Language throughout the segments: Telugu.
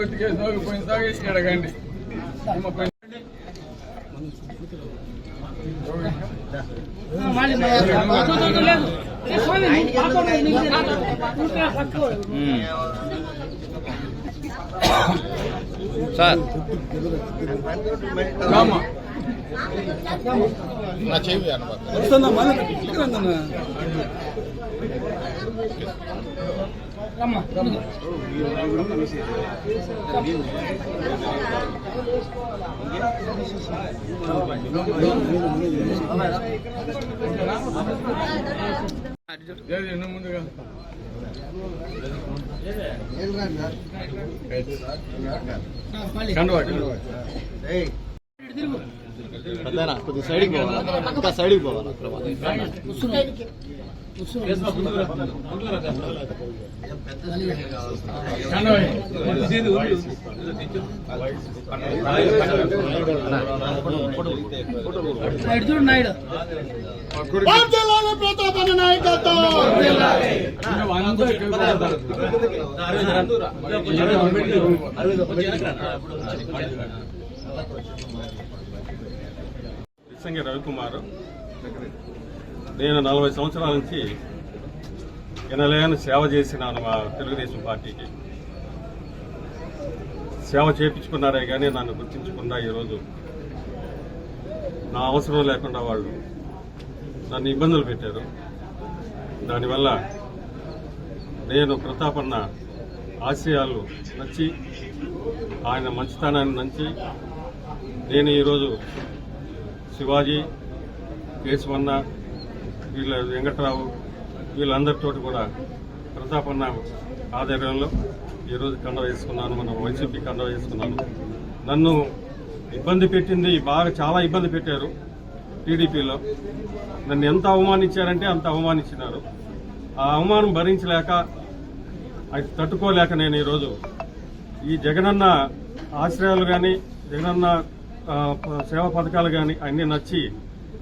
గుర్తుకేసి పోయిన సాగి ఎడగండి సార్ ముందుగా కొద్ది సైడ్కి పోవాలి ఇంకా సైడ్కి పోవాలి ప్రతాపన్న నాయకత్వం ఇసంగి రవికుమార్. నేను 40 సంవత్సరాల నుంచి ఎనలేని సేవ చేసినాను మా తెలుగుదేశం పార్టీకి. సేవ చేయించుకున్నారే కానీ నన్ను గుర్తించకుండా ఈరోజు నా అవసరం లేకుండా వాళ్ళు నన్ను ఇబ్బందులు పెట్టారు. దానివల్ల నేను ప్రతాపన్న ఆశయాలు నచ్చి ఆయన మంచితనాన్ని నచ్చి నేను ఈరోజు శివాజీ, కేశవన్న, వీళ్ళ వెంకట్రావు వీళ్ళందరితో కూడా ప్రతాపన్న ఆధ్వర్యంలో ఈరోజు కండ వేసుకున్నాను. మనం వైసీపీ కండ వేసుకున్నాను. నన్ను ఇబ్బంది పెట్టింది చాలా ఇబ్బంది పెట్టారు. టీడీపీలో నన్ను ఎంత అవమానించారంటే అంత అవమానించినారు. ఆ అవమానం భరించలేక అది తట్టుకోలేక నేను ఈరోజు ఈ జగనన్న ఆశ్రయాలు కానీ జగనన్న సేవా పథకాలు కానీ అన్నీ నచ్చి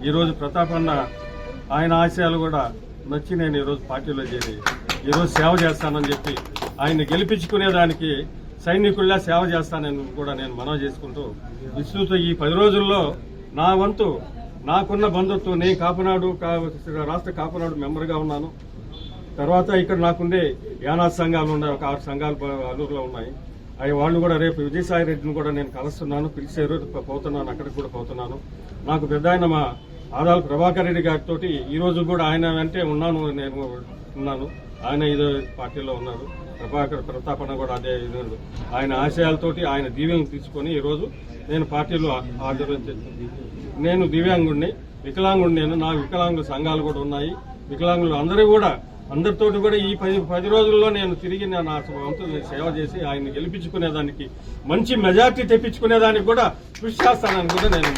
ఈరోజు ప్రతాపన్న ఆయన ఆశయాలు కూడా నచ్చి నేను ఈరోజు పార్టీలో చేరి ఈరోజు సేవ చేస్తానని చెప్పి ఆయన్ని గెలిపించుకునేదానికి సైనికుల్లా సేవ చేస్తానని కూడా నేను మనవి చేసుకుంటూ విస్తృత ఈ 10 రోజుల్లో నా వంతు నాకున్న బంధుత్వం నేను కాపునాడు రాష్ట్ర కాపునాడు మెంబర్గా ఉన్నాను. తర్వాత ఇక్కడ నాకుండే యానాది సంఘాలు ఉన్నాయి, ఒక 6 సంఘాలు అల్లూరులో ఉన్నాయి. అవి వాళ్ళు కూడా రేపు విజయసాయి రెడ్డిని కూడా నేను కలుస్తున్నాను, పిలిచారు, పోతున్నాను, అక్కడికి కూడా పోతున్నాను. నాకు పెద్ద ఆయన మా ఆదాల ప్రభాకర్ రెడ్డి గారితో ఈ రోజు కూడా ఆయన అంటే నేను ఉన్నాను. ఆయన ఇదే పార్టీలో ఉన్నారు. ప్రతాపన్న కూడా అదే ఆయన ఆశయాలతోటి ఆయన దీవెనలు తీసుకొని ఈరోజు నేను పార్టీలో నేను దివ్యాంగుడిని, వికలాంగుడిని. నా వికలాంగుల సంఘాలు కూడా ఉన్నాయి. వికలాంగులు అందరితోటి కూడా ఈ 10 రోజుల్లో నేను తిరిగి నా వంతు సేవ చేసి ఆయన్ని గెలిపించుకునేదానికి మంచి మెజార్టీ తెప్పించుకునేదానికి కూడా కృషి చేస్తానని కూడా నేను